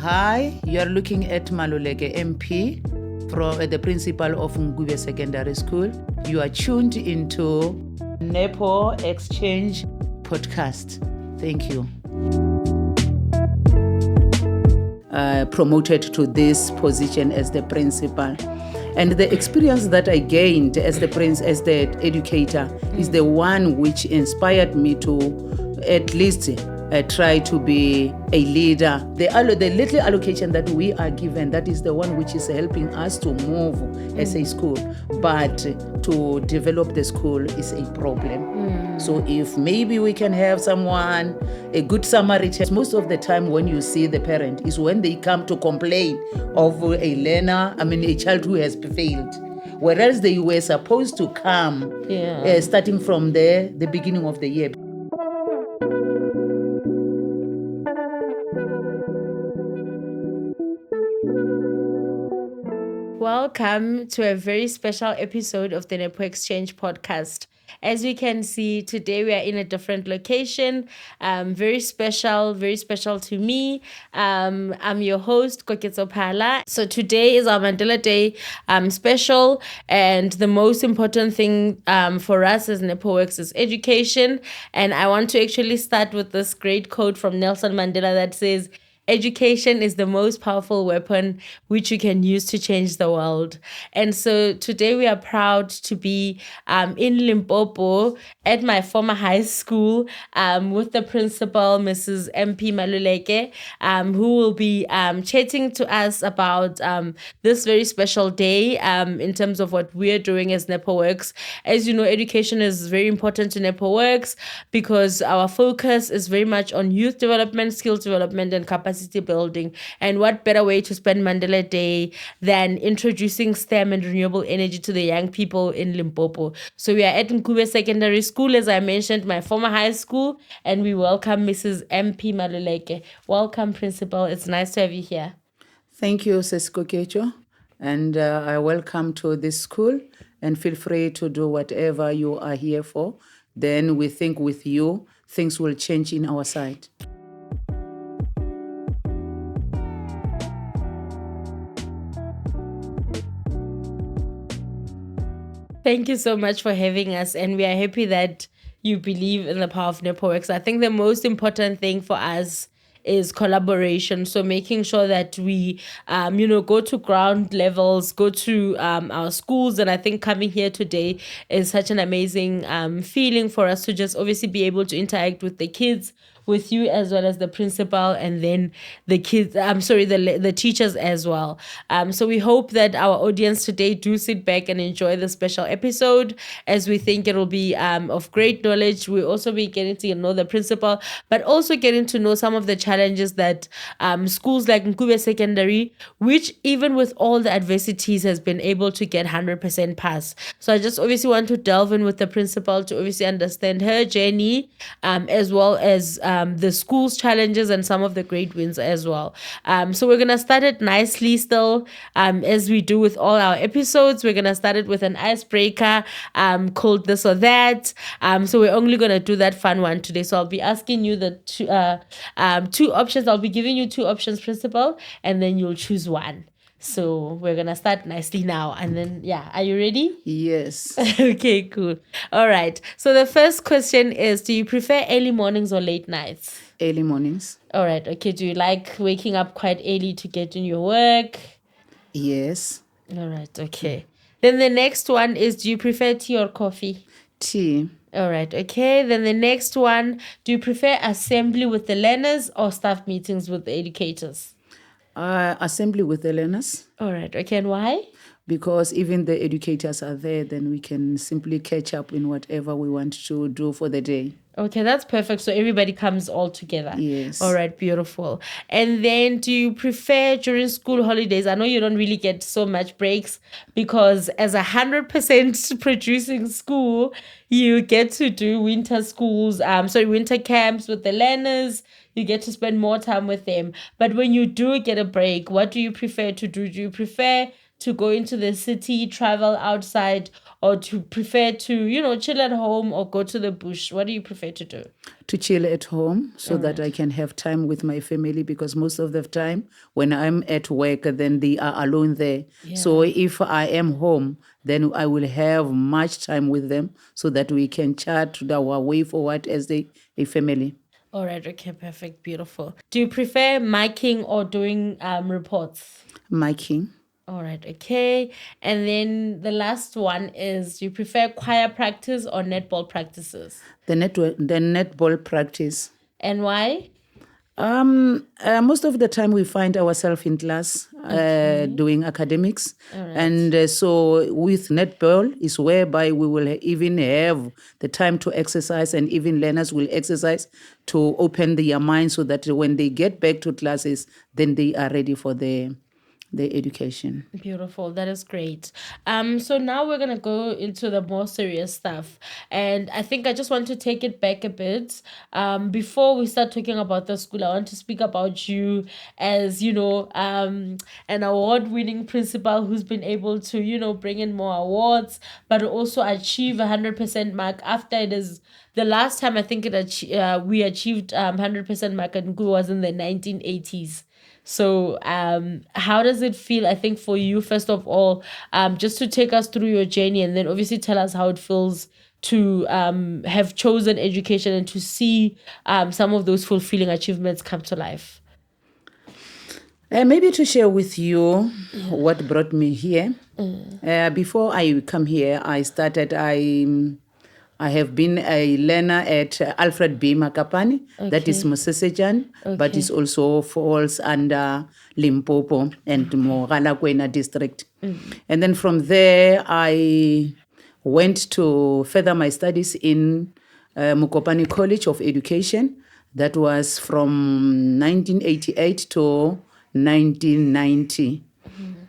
Hi, you are looking at Maluleke MP, the principal of Nkube Secondary School. You are tuned into NepoXchange Podcast. Thank you. Promoted to this position as the principal. And the experience that I gained as the educator is the one which inspired me to at least try to be a leader. The little allocation that we are given, that is the one which is helping us to move as a school. But to develop the school is a problem. So if maybe we can have someone, a good Samaritan, most of the time when you see the parent is when they come to complain of a child who has failed. Whereas they were supposed to come starting from the beginning of the year. Welcome to a very special episode of the NepoXchange Podcast. As we can see, today we are in a different location. Very special to me. I'm your host, Nkube. So today is our Mandela Day special, and the most important thing for us as Nepoworx is education. And I want to actually start with this great quote from Nelson Mandela that says, "Education is the most powerful weapon which you can use to change the world." And so today we are proud to be in Limpopo at my former high school with the principal, Mrs. MP Maluleke, who will be chatting to us about this very special day in terms of what we're doing as Nepoworx. As you know, education is very important to Nepoworx because our focus is very much on youth development, skills development, and capacity building. And what better way to spend Mandela Day than introducing STEM and renewable energy to the young people in Limpopo. So we are at Nkube Secondary School, as I mentioned, my former high school, and we welcome Mrs. MP Maluleke. Welcome, Principal. It's nice to have you here. Thank you, Sis Kokecho, and I welcome to this school, and feel free to do whatever you are here for. Then we think with you, things will change in our side. Thank you so much for having us, and we are happy that you believe in the power of Nepoworx. I think the most important thing for us is collaboration. So making sure that we, go to ground levels, go to our schools. And I think coming here today is such an amazing feeling for us to just obviously be able to interact with the kids, with you as well as the principal, and then the kids, the teachers as well. So we hope that our audience today do sit back and enjoy the special episode, as we think it will be of great knowledge. We'll also be getting to know the principal, but also getting to know some of the challenges that schools like Nkube Secondary, which even with all the adversities has been able to get 100% pass. So I just obviously want to delve in with the principal to obviously understand her journey, as well as the school's challenges and some of the great wins as well. So we're going to start it nicely still, as we do with all our episodes. We're going to start it with an icebreaker called This or That. So we're only going to do that fun one today. So I'll be asking you the two options. I'll be giving you two options, Principal, and then you'll choose one. So we're going to start nicely now. And then, are you ready? Yes. Okay, cool. All right. So the first question is, do you prefer early mornings or late nights? Early mornings. All right. Okay. Do you like waking up quite early to get in your work? Yes. All right. Okay. Then the next one is, do you prefer tea or coffee? Tea. All right. Okay. Then the next one, do you prefer assembly with the learners or staff meetings with the educators? Assembly with the learners. All right. Okay. And why? Because even the educators are there, then we can simply catch up in whatever we want to do for the day. Okay, that's perfect. So everybody comes all together. Yes. All right, beautiful. And then do you prefer during school holidays? I know you don't really get so much breaks because as 100% producing school, you get to do winter camps with the learners. You get to spend more time with them. But when you do get a break, what do you prefer to do? Do you prefer to go into the city, travel outside, or to prefer to, chill at home or go to the bush? What do you prefer to do? To chill at home so that I can have time with my family, because most of the time when I'm at work, then they are alone there. Yeah. So if I am home, then I will have much time with them so that we can chat our way forward as a family. All right. Okay. Perfect. Beautiful. Do you prefer miking or doing reports? Miking. All right. Okay. And then the last one is, do you prefer choir practice or netball practices? The netball practice. And why? Most of the time we find ourselves in class doing academics. Alright. And so with netball is whereby we will even have the time to exercise, and even learners will exercise to open their minds so that when they get back to classes, then they are ready for the education. Beautiful. That is great. So now we're gonna go into the more serious stuff, and I think I just want to take it back a bit. Before we start talking about the school, I want to speak about you as an award-winning principal who's been able to bring in more awards, but also achieve 100% mark after it is. The last time I think we achieved 100% mark at Nkube was in the 1980s. So how does it feel, I think, for you, first of all, just to take us through your journey, and then obviously tell us how it feels to have chosen education and to see some of those fulfilling achievements come to life? Maybe to share with you what brought me here. Before I come here, I have been a learner at Alfred B. Makapani, that is Mosesejan, but it also falls under Limpopo and Mogalakwena district. And then from there, I went to further my studies in Mokopane College of Education. That was from 1988 to 1990.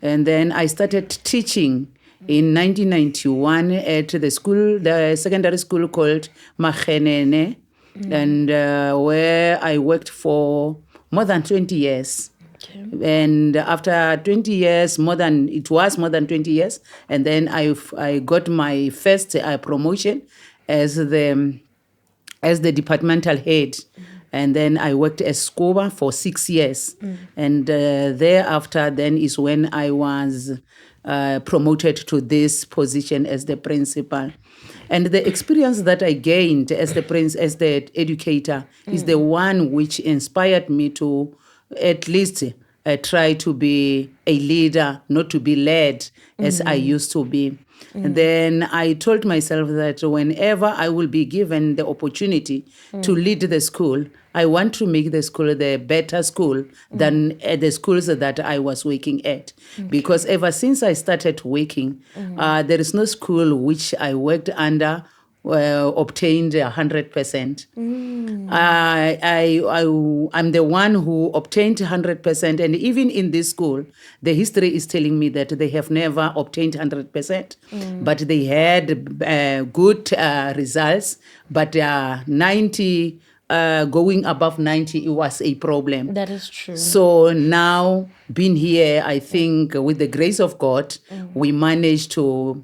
And then I started teaching in 1991 at the secondary school called Makhenene, and where I worked for more than 20 years. Okay. And after 20 years, more than 20 years, and then I got my first promotion as the departmental head. And then I worked as SCOBA for 6 years. And thereafter, then is when I was promoted to this position as the principal. And the experience that I gained as the educator is the one which inspired me to at least try to be a leader, not to be led as I used to be. And then I told myself that whenever I will be given the opportunity to lead the school, I want to make the school the better school than the schools that I was working at. Okay. Because ever since I started working, there is no school which I worked under obtained 100%. I'm the one who obtained 100%, and even in this school, the history is telling me that they have never obtained 100%, but they had good results, but 90. Going above 90, it was a problem. That is true. So now, being here, I think with the grace of God, we managed to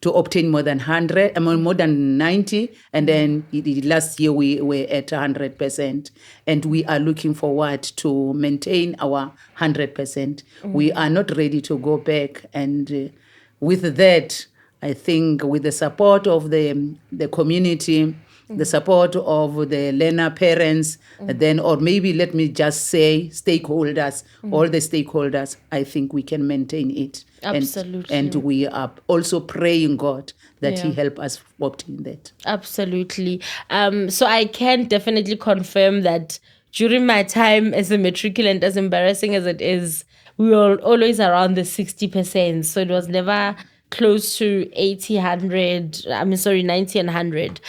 obtain more than 90, and then last year we were at 100%, and we are looking forward to maintain our 100%. We are not ready to go back, and with that, I think with the support of the community, the support of the learner parents, then, or maybe let me just say stakeholders, all the stakeholders, I think we can maintain it. Absolutely. And we are also praying God that He help us obtain that. Absolutely. So I can definitely confirm that during my time as a matriculant, as embarrassing as it is, we were always around the 60%. So it was never close to 90 and 100.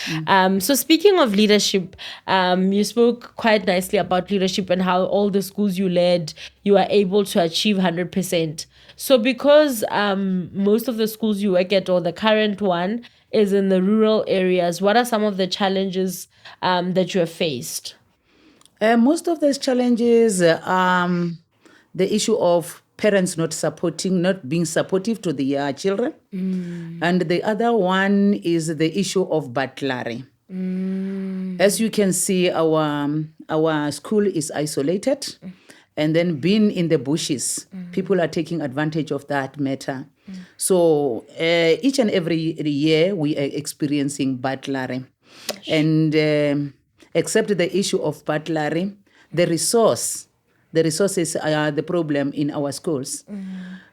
So speaking of leadership, you spoke quite nicely about leadership and how all the schools you led, you were able to achieve 100%. So because most of the schools you work at, or the current one, is in the rural areas, what are some of the challenges that you have faced? Most of those challenges, the issue of parents not being supportive to their children. And the other one is the issue of burglary. As you can see, our school is isolated, and then being in the bushes, people are taking advantage of that matter. So each and every year we are experiencing burglary. And except the issue of burglary, the resources are the problem in our schools.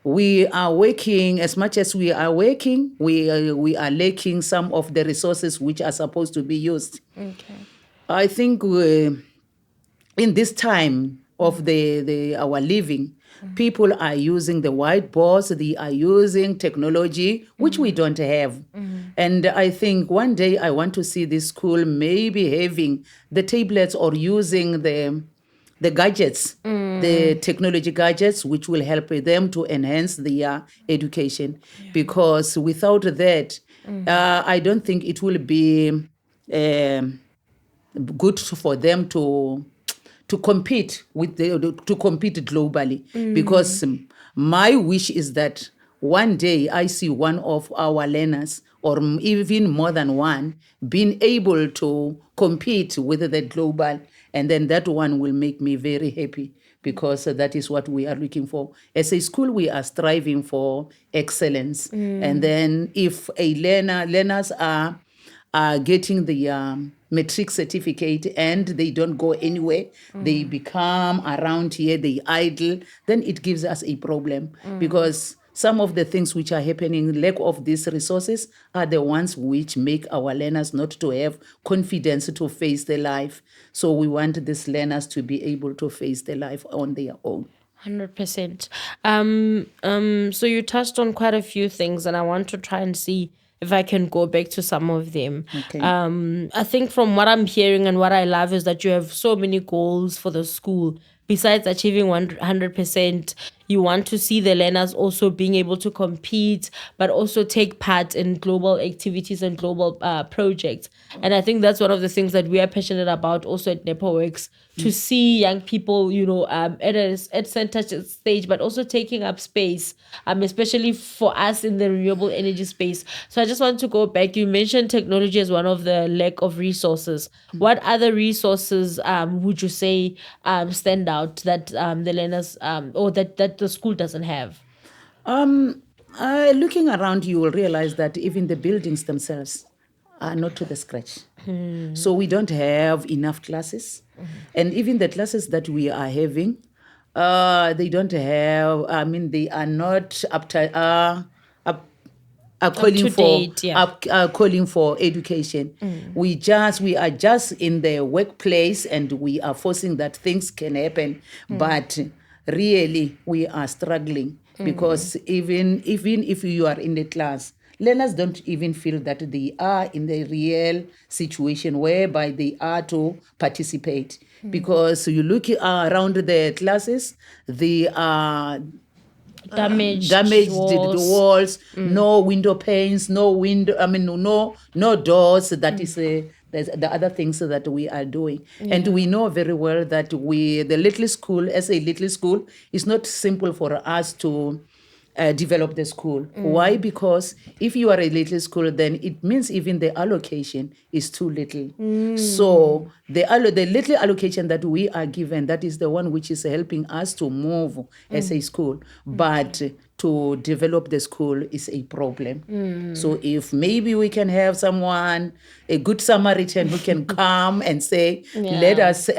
We are working, as much as we are working, we are lacking some of the resources which are supposed to be used. Okay. I think in this time of our living, people are using the whiteboards, they are using technology, which we don't have. And I think one day I want to see this school maybe having the tablets or using the gadgets, the technology gadgets, which will help them to enhance their education. Because without that, I don't think it will be good for them to compete to compete globally. Because my wish is that one day I see one of our learners, or even more than one, being able to compete with the global, and then that one will make me very happy, because that is what we are looking for. As a school, we are striving for excellence. And then if learners are getting the matric certificate and they don't go anywhere, they become around here, they idle, then it gives us a problem. Because some of the things which are happening, lack of these resources, are the ones which make our learners not to have confidence to face their life. So we want these learners to be able to face their life on their own. 100%. So you touched on quite a few things, and I want to try and see if I can go back to some of them. Okay. I think from what I'm hearing and what I love is that you have so many goals for the school. Besides achieving 100%, you want to see the learners also being able to compete, but also take part in global activities and global projects. And I think that's one of the things that we are passionate about also at Nepoworx, to see young people, at center stage, but also taking up space, especially for us in the renewable energy space. So I just want to go back. You mentioned technology as one of the lack of resources. What other resources would you say stand out that the learners or that the school doesn't have? Looking around, you will realize that even the buildings themselves are not to the scratch. So we don't have enough classes. And even the classes that we are having, they don't have, they are not calling for education. We are just in the workplace, and we are forcing that things can happen. But really, we are struggling, because even if you are in the class, learners don't even feel that they are in the real situation whereby they are to participate. Because you look around the classes, they are damaged walls, no window panes, no doors. That is the other things that we are doing. And we know very well that the little school, as a little school, is not simple for us to develop the school. Why? Because if you are a little school, then it means even the allocation is too little. So the little allocation that we are given, that is the one which is helping us to move as a school. But to develop the school is a problem. So if maybe we can have someone, a good Samaritan, who can come and say, let us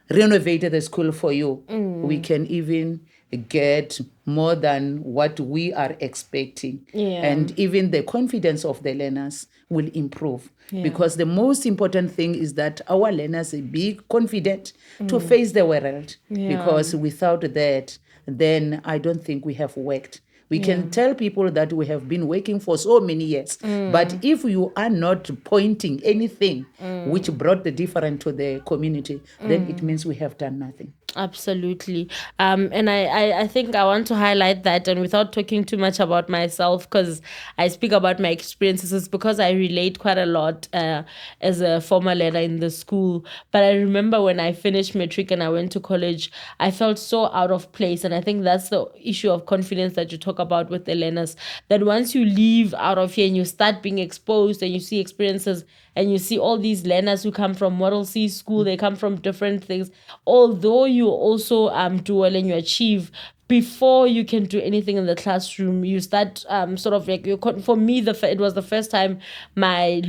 renovate the school for you, we can even get more than what we are expecting. And even the confidence of the learners will improve. Because the most important thing is that our learners be confident to face the world. Because without that, then I don't think we have worked. We can tell people that we have been working for so many years. But if you are not pointing anything which brought the difference to the community, then it means we have done nothing. Absolutely. And I think I want to highlight that, and without talking too much about myself, because I speak about my experiences, it's because I relate quite a lot as a former learner in the school. But I remember when I finished matric and I went to college, I felt so out of place. And I think that's the issue of confidence that you talk about with the learners, that once you leave out of here and you start being exposed and you see experiences and you see all these learners who come from Model C school, they come from different things. Although you also do well and you achieve, before you can do anything in the classroom, you start sort of like for me, it was the first time my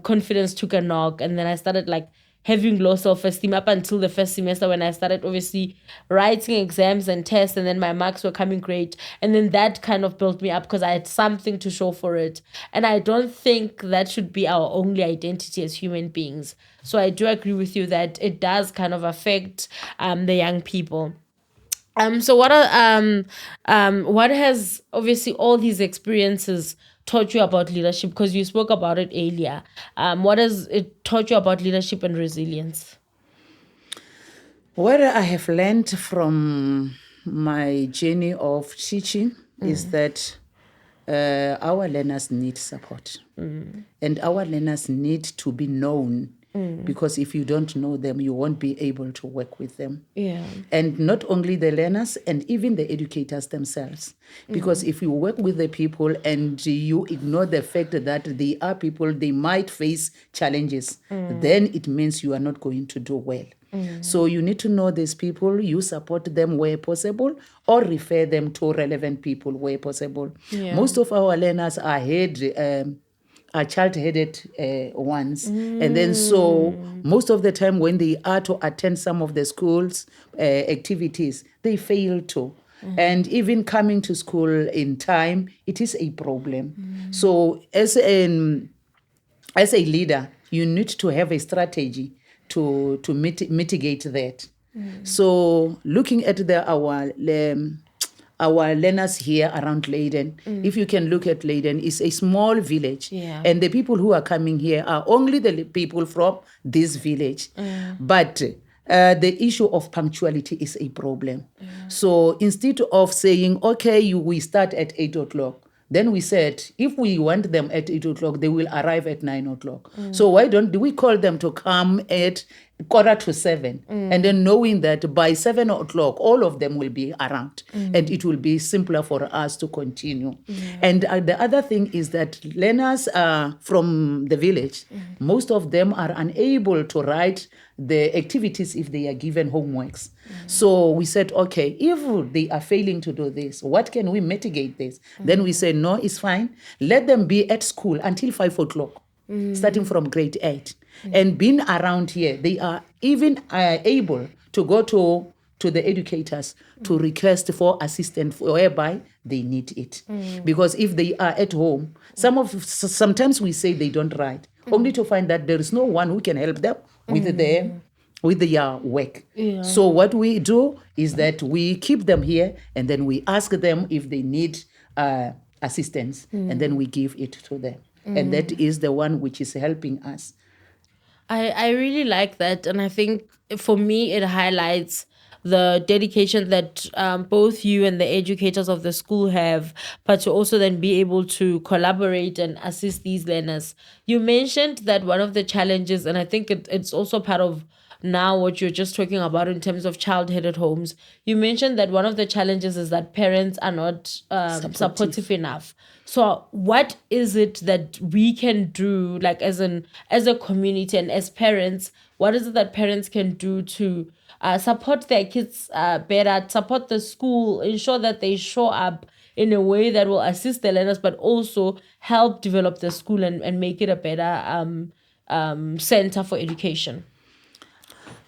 confidence took a knock, and then I started like having low self-esteem up until the first semester when I started obviously writing exams and tests, and then my marks were coming great, and then that kind of built me up because I had something to show for it. And I don't think that should be our only identity as human beings. So I do agree with you that it does kind of affect the young people. So what has obviously all these experiences taught you about leadership? Because you spoke about it earlier. What has it taught you about leadership and resilience? What I have learned from my journey of teaching is that our learners need support. And our learners need to be known. Because if you don't know them, you won't be able to work with them. Yeah. And not only the learners, and even the educators themselves. Because if you work with the people and you ignore the fact that they are people, they might face challenges, then it means you are not going to do well. So you need to know these people, you support them where possible, or refer them to relevant people where possible. Yeah. Most of our learners are child-headed ones. And then so most of the time when they are to attend some of the school's activities, they fail to. And even coming to school in time, it is a problem. So as a leader, you need to have a strategy to mitigate that. So looking at our learners here around Leiden, if you can look at Leiden, it's a small village. Yeah. And the people who are coming here are only the people from this village. But the issue of punctuality is a problem. So instead of saying, okay, we start at 8 o'clock, then we said, if we want them at 8 o'clock, they will arrive at 9 o'clock. So why do we call them to come at 6:45? And then knowing that by 7 o'clock, all of them will be around. And it will be simpler for us to continue. And the other thing is that learners from the village, most of them are unable to write the activities if they are given homeworks. So we said, okay, if they are failing to do this, what can we mitigate this? Then we said, no, it's fine. Let them be at school until 5 o'clock, starting from grade 8. And being around here, they are even able to go to the educators to request for assistance whereby they need it. Because if they are at home, sometimes we say they don't write, only to find that there is no one who can help them with their work. Yeah. So what we do is that we keep them here and then we ask them if they need assistance and then we give it to them. And that is the one which is helping us. I really like that. And I think for me, it highlights the dedication that both you and the educators of the school have, but to also then be able to collaborate and assist these learners. You mentioned that one of the challenges, and I think it's also part of now what you're just talking about in terms of child-headed homes, you mentioned that one of the challenges is that parents are not supportive enough. So what is it that we can do, like as a community and as parents, what is it that parents can do to support their kids better, support the school, ensure that they show up in a way that will assist the learners, but also help develop the school and make it a better center for education?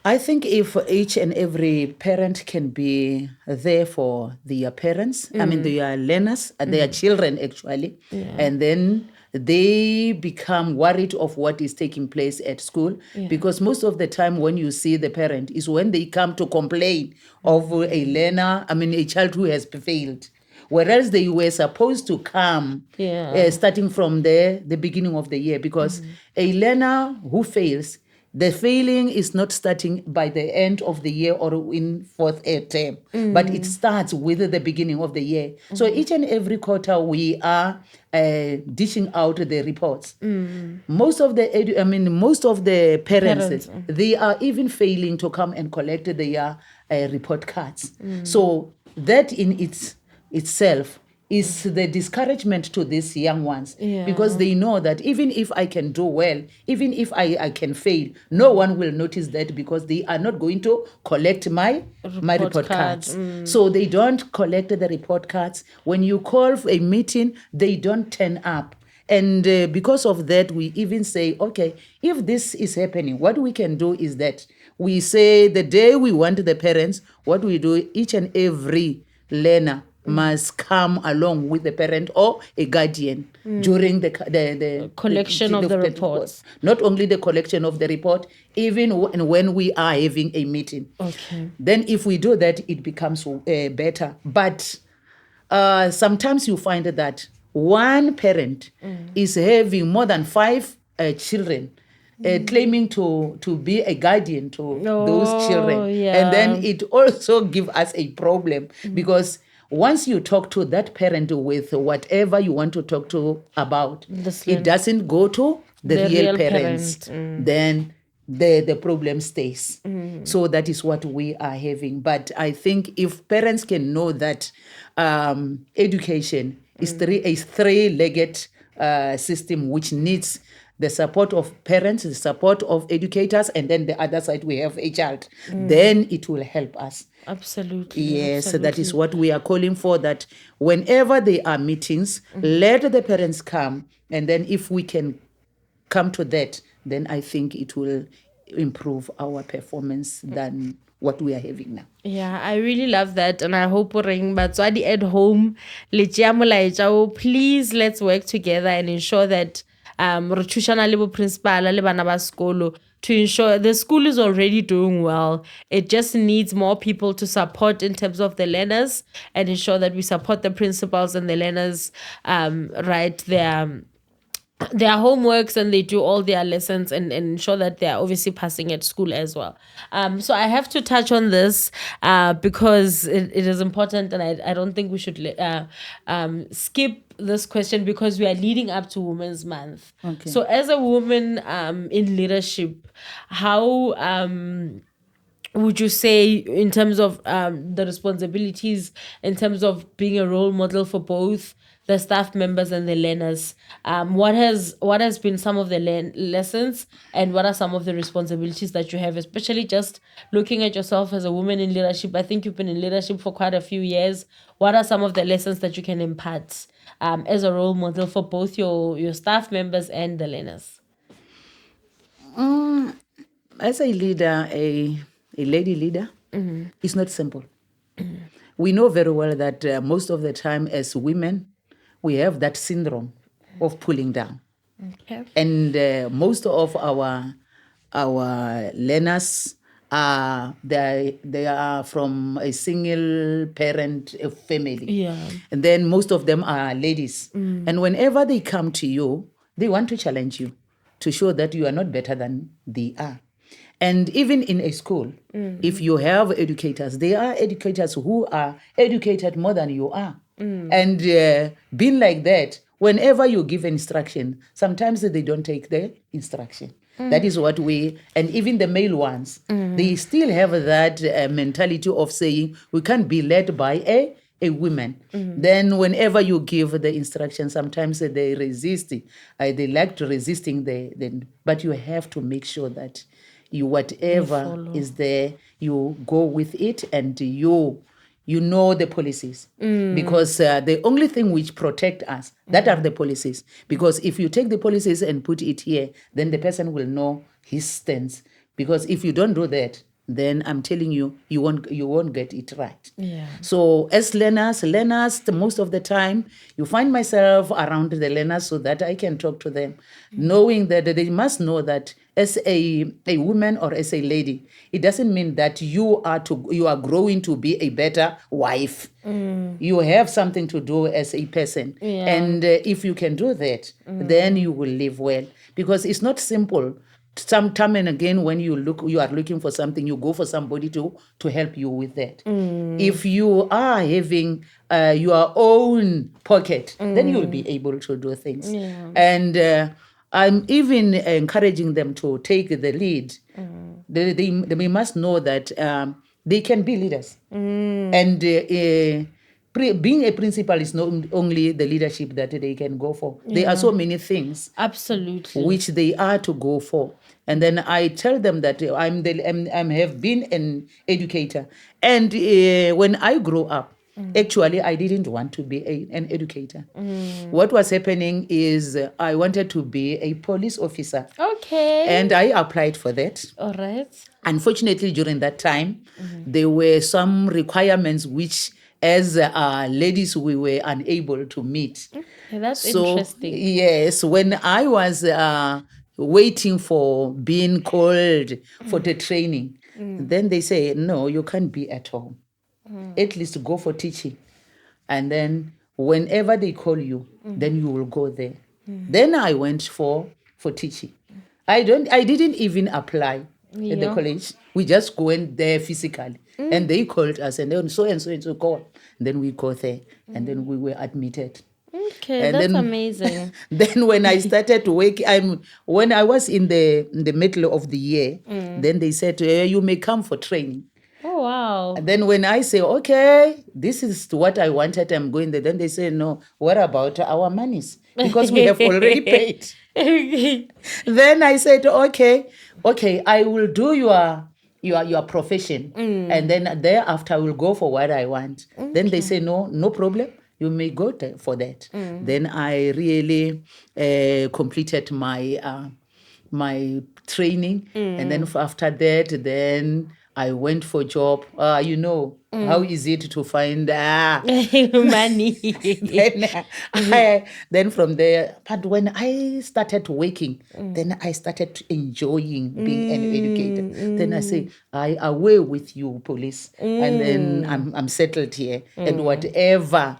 I think if each and every parent can be there for their parents, their learners, their children actually, and then they become worried of what is taking place at school, because most of the time when you see the parent is when they come to complain of a learner, a child who has failed. Whereas they were supposed to come starting from the beginning of the year, because a learner who fails The failing is not starting by the end of the year or in fourth term, but it starts with the beginning of the year. So each and every quarter we are dishing out the reports. Most of the parents. They are even failing to come and collect their report cards. So that in itself is the discouragement to these young ones, because they know that even if I can do well, even if I can fail, no one will notice that, because they are not going to collect my report cards. So they don't collect the report cards. When you call for a meeting, they don't turn up. And because of that, we even say, okay, if this is happening, what we can do is that we say the day we want the parents, what we do, each and every learner must come along with the parent or a guardian during the collection of the reports. Not only the collection of the report, even when we are having a meeting. Okay. Then if we do that, it becomes better. But sometimes you find that one parent is having more than 5 children, claiming to be a guardian to those children. And then it also gives us a problem, because once you talk to that parent with whatever you want to talk to about, it doesn't go to the real parents. Then the problem stays. So that is what we are having. But I think if parents can know that education is a three-legged system, which needs the support of parents, the support of educators, and then the other side we have a child, then it will help us. Absolutely. Yes, absolutely. That is what we are calling for, that whenever there are meetings, let the parents come. And then if we can come to that, then I think it will improve our performance than what we are having now. Yeah, I really love that. And I hope ring batswadi at home, please let's work together and ensure that re thushana le bo principal le bana ba sekolo, to ensure the school is already doing well. It just needs more people to support in terms of the learners, and ensure that we support the principals and the learners write their homeworks and they do all their lessons, and ensure that they're obviously passing at school as well. So I have to touch on this because it is important, and I don't think we should skip this question, because we are leading up to Women's Month. Okay. So as a woman in leadership, how would you say, in terms of the responsibilities, in terms of being a role model for both the staff members and the learners, what has been some of the lessons, and what are some of the responsibilities that you have, especially just looking at yourself as a woman in leadership? I think you've been in leadership for quite a few years. What are some of the lessons that you can impart as a role model for both your staff members and the learners? As a leader, a lady leader, it's not simple. We know very well that most of the time as women, we have that syndrome of pulling down. Okay. And most of our learners they are from a single parent family. Yeah. And then most of them are ladies. And whenever they come to you, they want to challenge you to show that you are not better than they are. And even in a school, if you have educators, there are educators who are educated more than you are. And being like that, whenever you give instruction, sometimes they don't take the instruction. That is what and even the male ones, they still have that mentality of saying, we can't be led by a woman. Then whenever you give the instruction, sometimes they resist. They like to resisting but you have to make sure that whatever is there, you go with it, and you know the policies. Because the only thing which protect us, that are the policies. Because if you take the policies and put it here, then the person will know his stance. Because if you don't do that, then I'm telling you, you won't get it right. Yeah. So as learners, most of the time, you find myself around the learners so that I can talk to them, knowing that they must know that as a woman or as a lady, it doesn't mean that you are growing to be a better wife. You have something to do as a person. Yeah. And if you can do that, then you will live well. Because it's not simple some time and again, when you are looking for something, you go for somebody to help you with that. If you are having your own pocket, then you'll be able to do things. And I'm even encouraging them to take the lead. They must know that they can be leaders. And being a principal is not only the leadership that they can go for. There are so many things Absolutely. which they are to go for. And then I tell them that I have been an educator. And when I grew up, actually, I didn't want to be an educator. What was happening is I wanted to be a police officer. Okay. And I applied for that. All right. Unfortunately, during that time, there were some requirements which, as ladies, we were unable to meet. Okay, that's interesting. Yes, when I was waiting for being called for the training, then they say, no, you can't be at home. At least go for teaching. And then whenever they call you, then you will go there. Then I went for teaching. I didn't even apply at the college. We just went there physically. And they called us and then so and so call. And then we go there and then we were admitted. Okay, And that's then, amazing. Then when I started working, when I was in the middle of the year, then they said, you may come for training. Oh, wow. And then when I say, okay, this is what I wanted, I'm going there, then they say, no, what about our monies? Because we have already paid. Then I said, okay, I will do your profession. And then thereafter I will go for what I want. Then they say, no problem. You may go for that. Then I really completed my training. And then after that, then I went for job. How is it to find money? Then from there, but when I started working, then I started enjoying being an educator. Then I say, I away with you, police, and then I'm settled here, and whatever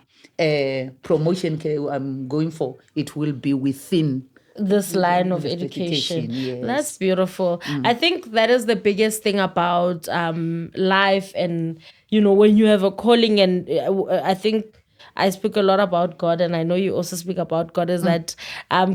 promotion I'm going for, it will be within this line of education. Yes. That's beautiful. I think that is the biggest thing about life, and when you have a calling, and I think I speak a lot about God, and I know you also speak about God, is that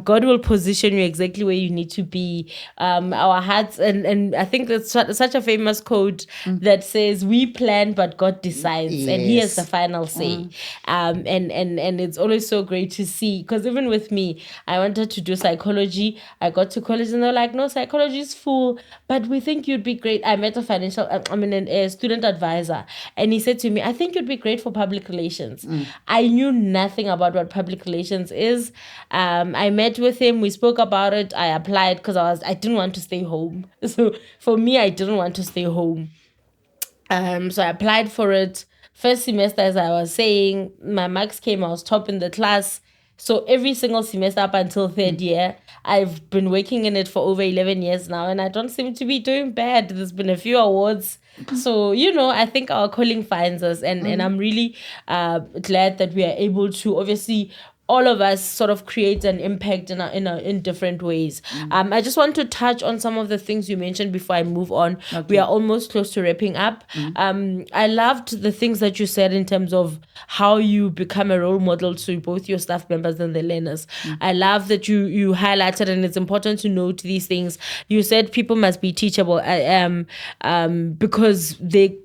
God will position you exactly where you need to be. Our hearts, and I think that's such a famous quote that says, we plan, but God decides, and He has the final say. And it's always so great to see, because even with me, I wanted to do psychology. I got to college, and they're like, no, psychology is full, but we think you'd be great. I met a student advisor, and he said to me, I think you'd be great for public relations. I knew nothing about what public relations is. I met with him. We spoke about it. I applied because I didn't want to stay home. So for me, I didn't want to stay home. So I applied for it. First semester, as I was saying, my marks came. I was top in the class. So every single semester up until third year, I've been working in it for over 11 years now, and I don't seem to be doing bad. There's been a few awards. So, I think our calling finds us, and I'm really glad that we are able to, obviously, all of us sort of create an impact in different ways. I just want to touch on some of the things you mentioned before I move on. Okay. We are almost close to wrapping up. I loved the things that you said in terms of how you become a role model to both your staff members and the learners. I love that you highlighted, and it's important to note these things. You said people must be teachable, because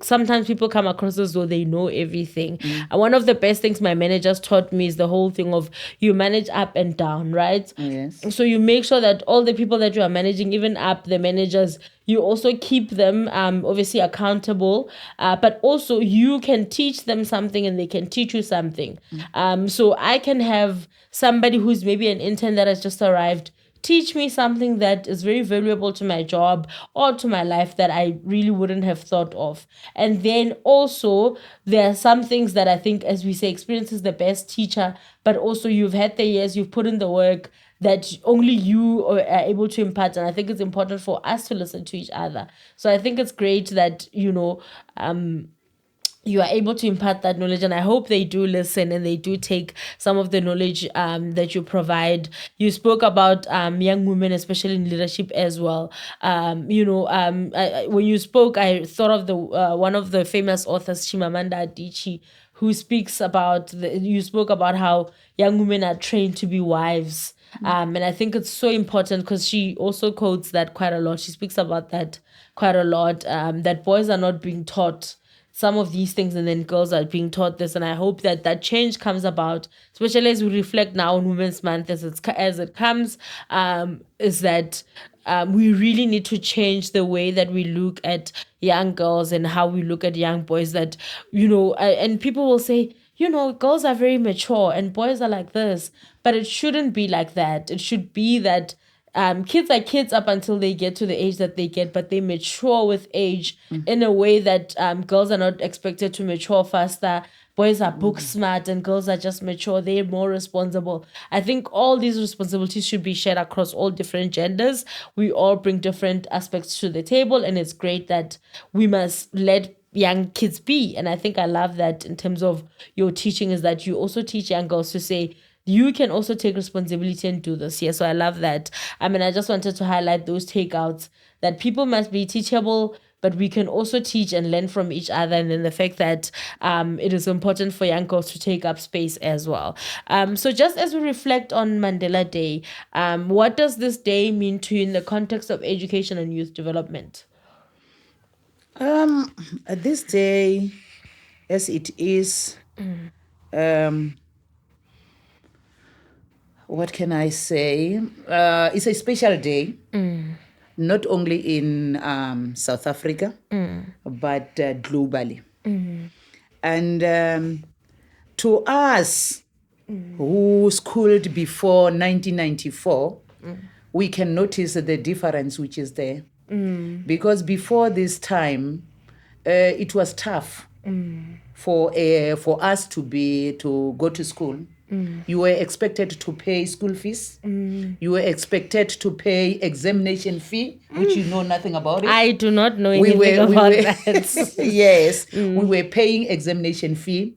sometimes people come across as though they know everything. And one of the best things my managers taught me is the whole thing of you manage up and down, right? Yes. So you make sure that all the people that you are managing, even up the managers, you also keep them obviously accountable, but also you can teach them something and they can teach you something. So I can have somebody who's maybe an intern that has just arrived teach me something that is very valuable to my job or to my life that I really wouldn't have thought of. And then also there are some things that I think, as we say, experience is the best teacher, but also you've had the years, you've put in the work that only you are able to impart. And I think it's important for us to listen to each other. So I think it's great that, you are able to impart that knowledge, and I hope they do listen and they do take some of the knowledge that you provide. You spoke about young women, especially in leadership as well. When you spoke, I thought of the one of the famous authors, Chimamanda Adichie, who speaks about you spoke about how young women are trained to be wives. And I think it's so important because she also quotes that quite a lot. She speaks about that quite a lot, that boys are not being taught some of these things, and then girls are being taught this. And I hope that that change comes about, especially as we reflect now on Women's Month as it comes, is that we really need to change the way that we look at young girls and how we look at young boys. That, and people will say, girls are very mature and boys are like this, but it shouldn't be like that. It should be that kids are kids up until they get to the age that they get, but they mature with age in a way that girls are not expected to mature faster. Boys are book smart and girls are just mature. They're more responsible. I think all these responsibilities should be shared across all different genders. We all bring different aspects to the table, and it's great that we must let young kids be. And I think I love that in terms of your teaching, is that you also teach young girls to say, you can also take responsibility and do this. Yeah, so I love that. I just wanted to highlight those takeouts, that people must be teachable, but we can also teach and learn from each other. And then the fact that it is important for young girls to take up space as well. So just as we reflect on Mandela Day, what does this day mean to you in the context of education and youth development? This day, as it is, what can I say? It's a special day, not only in South Africa, but globally. And to us who schooled before 1994, we can notice the difference which is there. Because before this time, it was tough for us to go to school. You were expected to pay school fees. You were expected to pay examination fee, which you know nothing about it. I do not know anything about that. Yes, we were paying examination fee.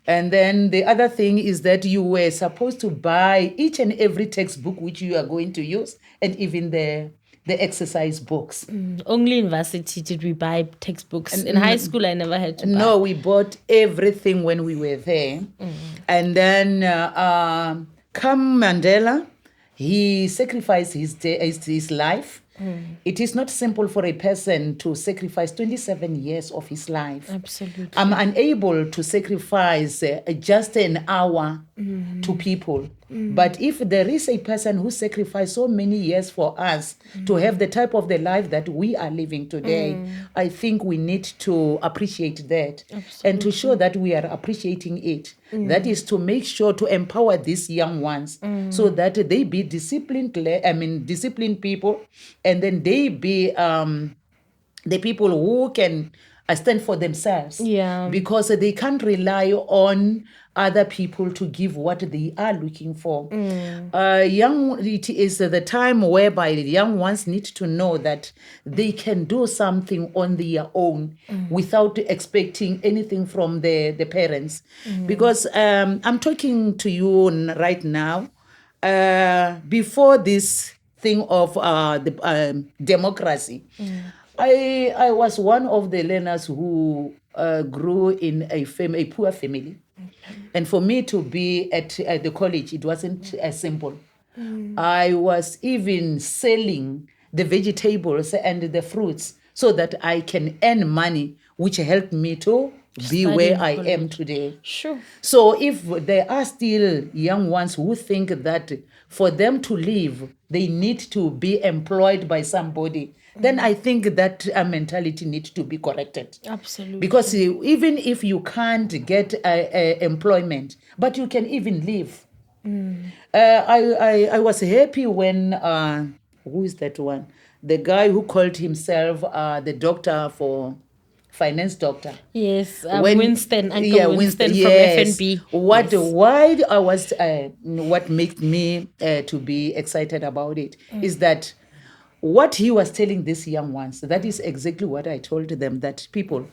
And then the other thing is that you were supposed to buy each and every textbook which you are going to use, and even the exercise books. Only in varsity did we buy textbooks. In high school, I never had to buy. No, we bought everything when we were there. And then come Mandela, he sacrificed his life. It is not simple for a person to sacrifice 27 years of his life. Absolutely. I'm unable to sacrifice just an hour to people. But if there is a person who sacrificed so many years for us to have the type of the life that we are living today, I think we need to appreciate that. Absolutely. And to show that we are appreciating it. That is to make sure to empower these young ones so that they be disciplined people, and then they be the people who can stand for themselves. Yeah. Because they can't rely on other people to give what they are looking for. It is the time whereby the young ones need to know that they can do something on their own without expecting anything from the parents. Because I'm talking to you right now, before this thing of the democracy, I was one of the learners who grew in a poor family. And for me to be at the college, it wasn't as simple. I was even selling the vegetables and the fruits so that I can earn money, which helped me to be where I am today. Sure. So if there are still young ones who think that for them to live, they need to be employed by somebody, then I think that mentality needs to be corrected. Absolutely. Because even if you can't get employment, but you can even live. I was happy when, who is that one? The guy who called himself the doctor for finance doctor. Yes, Winston from FNB. What made me to be excited about it is that what he was telling these young ones, that is exactly what I told them, that people,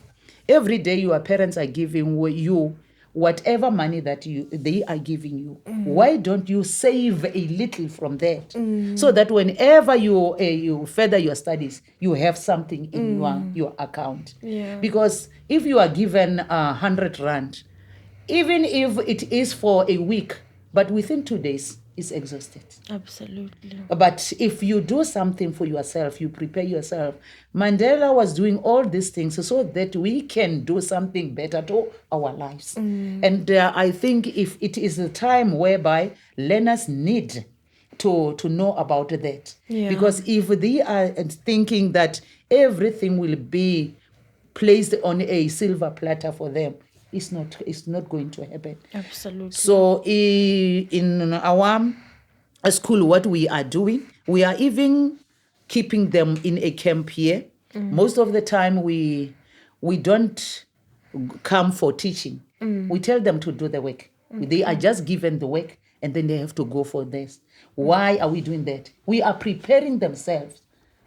Every day your parents are giving you whatever money that they are giving you. Why don't you save a little from that, so that whenever you further your studies, you have something in your account? Because if you are given 100 rand, even if it is for a week, but within 2 days, it's exhausted. Absolutely. But if you do something for yourself, you prepare yourself. Mandela was doing all these things so that we can do something better to our lives. And I think if it is a time whereby learners need to know about that. Because if they are thinking that everything will be placed on a silver platter for them, it's not going to happen. Absolutely. So in our school, what we are doing, we are even keeping them in a camp here. Most of the time we don't come for teaching. We tell them to do the work. They are just given the work and then they have to go for this. Why are we doing that? We are preparing themselves.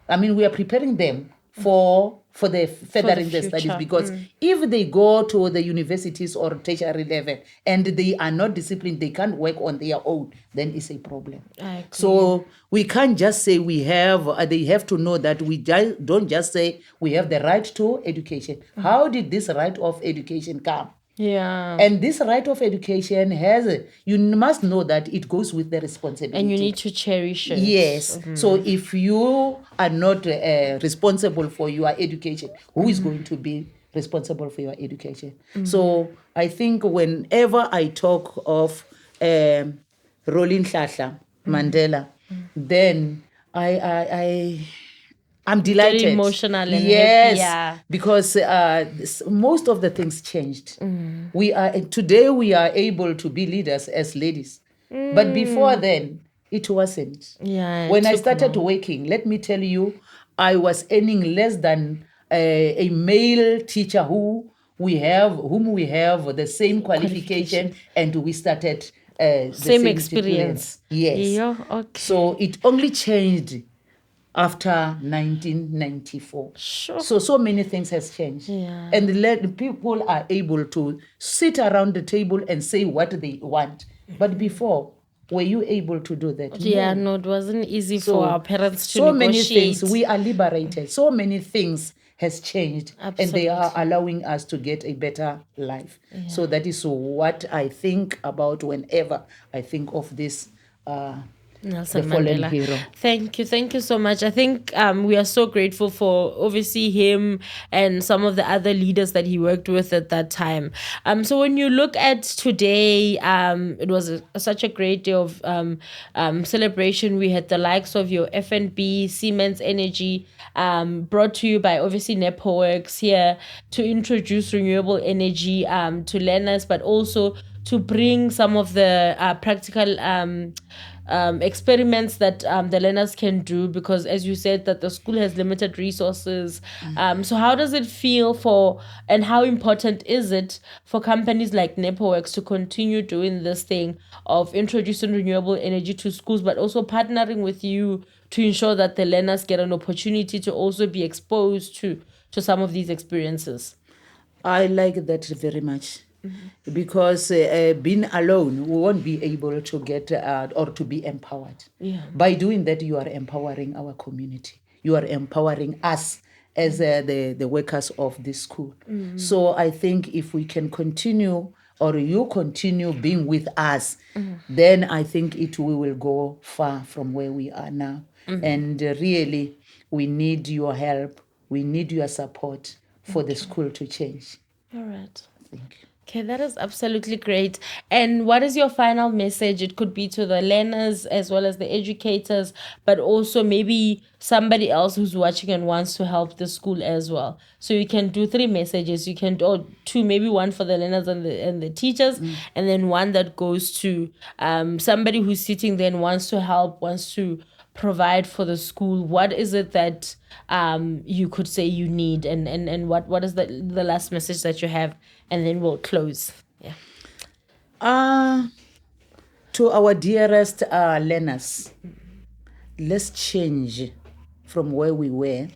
We are preparing them for the furthering their studies, because if they go to the universities or tertiary level and they are not disciplined, they can't work on their own, then it's a problem. So we can't just say we have, they have to know that we don't just say we have the right to education. How did this right of education come? And this right of education you must know that it goes with the responsibility. And you need to cherish it. Yes. So if you are not responsible for your education, who is going to be responsible for your education? So I think whenever I talk of Rolling Hlahla Mandela, then I'm delighted. Very emotional and yes, happy, because most of the things changed. Today we are able to be leaders as ladies, but before then it wasn't. When I started working, let me tell you, I was earning less than a male teacher whom we have the same qualification, and we started the same experience. Yes. So it only changed after 1994. So many things has changed. And people are able to sit around the table and say what they want. But before, were you able to do that? No, it wasn't easy for our parents to negotiate. Many things, we are liberated. So many things has changed. Absolutely. And they are allowing us to get a better life. So that is what I think about whenever I think of this Nelson Mandela. Hero. Thank you so much. I think we are so grateful for obviously him and some of the other leaders that he worked with at that time. So when you look at today, it was such a great day of celebration. We had the likes of your FNB, Siemens Energy, brought to you by obviously Nepoworx here to introduce renewable energy to learners, but also to bring some of the practical experiments that the learners can do, because as you said that the school has limited resources. So how does it feel and how important is it for companies like Nepoworx to continue doing this thing of introducing renewable energy to schools, but also partnering with you to ensure that the learners get an opportunity to also be exposed to some of these experiences? I like that very much. Because being alone, we won't be able to get or to be empowered. By doing that, you are empowering our community. You are empowering us as the workers of this school. So I think if we can continue, or you continue being with us, then I think we will go far from where we are now. And really, we need your help. We need your support for the school to change. All right. Thank you. Okay, that is absolutely great. And what is your final message? It could be to the learners as well as the educators, but also maybe somebody else who's watching and wants to help the school as well. So you can do 3 messages. You can do 2, maybe one for the learners and the teachers, and then one that goes to somebody who's sitting there and wants to help, wants to provide for the school. What is it that you could say you need, and what is the last message that you have, and then we'll close. To our dearest learners, let's change from where we were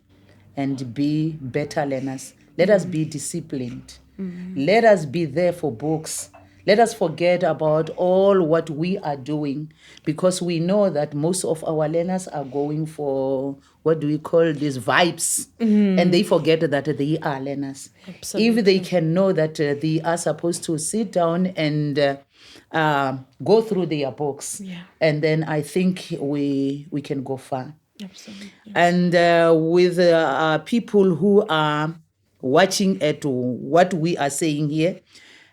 and be better learners. Let us be disciplined. Let us be there for books. Let us forget about all what we are doing, because we know that most of our learners are going for, what do we call these vibes? And they forget that they are learners. Absolutely. If they can know that they are supposed to sit down and go through their books, and then I think we can go far. Absolutely. And with people who are watching at what we are saying here,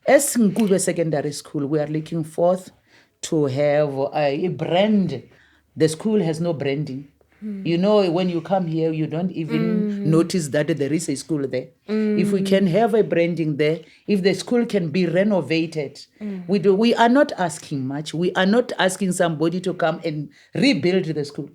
as Nkube Secondary School, we are looking forth to have a brand. The school has no branding. You know, when you come here, you don't even notice that there is a school there. If we can have a branding there, if the school can be renovated, we are not asking much. We are not asking somebody to come and rebuild the school.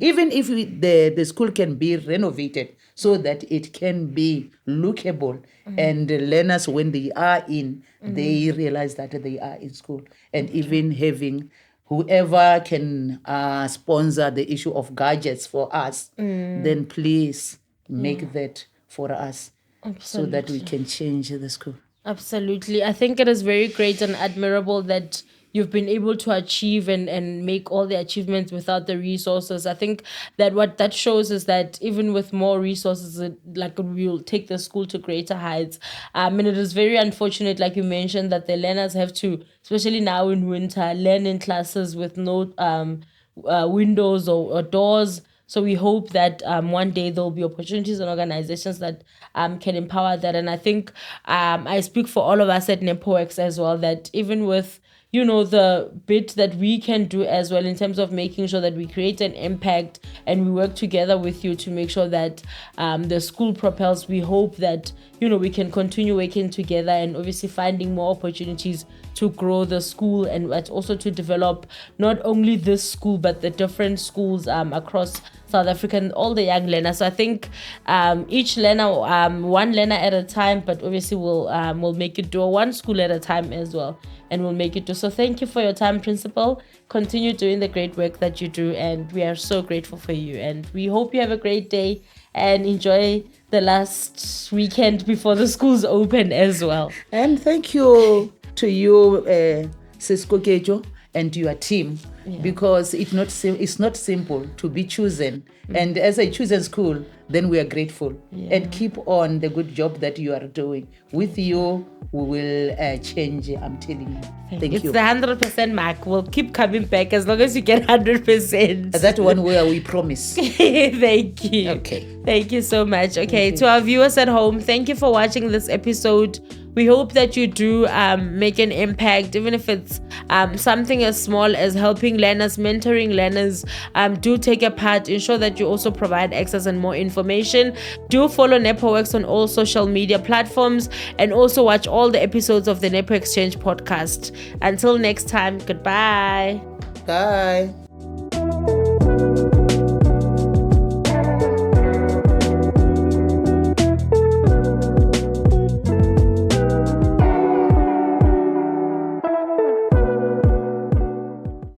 Even if the school can be renovated so that it can be lookable, and the learners, when they are in, they realize that they are in school. And even having whoever can sponsor the issue of gadgets for us, then please make that for us. So that we can change the school. Absolutely. I think it is very great and admirable that you've been able to achieve and make all the achievements without the resources. I think that what that shows is that even with more resources, we'll take the school to greater heights. And it is very unfortunate, like you mentioned, that the learners have to, especially now in winter, learn in classes with no windows or doors. So we hope that one day there'll be opportunities and organizations that can empower that. And I think I speak for all of us at Nepoworx as well, that even with, you know, the bit that we can do as well in terms of making sure that we create an impact and we work together with you to make sure that the school propels. We hope that, you know, we can continue working together and obviously finding more opportunities to grow the school and also to develop not only this school but the different schools across South Africa and all the young learners. So I think each learner, one learner at a time, but obviously we'll make it do one school at a time as well, and we'll make it do. So thank you for your time, Principal. Continue doing the great work that you do, and we are so grateful for you. And we hope you have a great day and enjoy the last weekend before the schools open as well. And thank you to you, Cisco Kejo, and your team, because it's not simple to be chosen. And as a chosen school, then we are grateful. And keep on the good job that you are doing. With you, we will change, I'm telling you. Thank you. It's the 100% mark. We'll keep coming back as long as you get 100%. That one where we promise. Thank you. Okay. Thank you so much. Okay, to our viewers at home, thank you for watching this episode. We hope that you do make an impact, even if it's something as small as helping learners, mentoring learners. Do take a part. Ensure that you also provide access and more information. Do follow Nepoworx on all social media platforms, and also watch all the episodes of the NepoXchange podcast. Until next time, goodbye. Bye.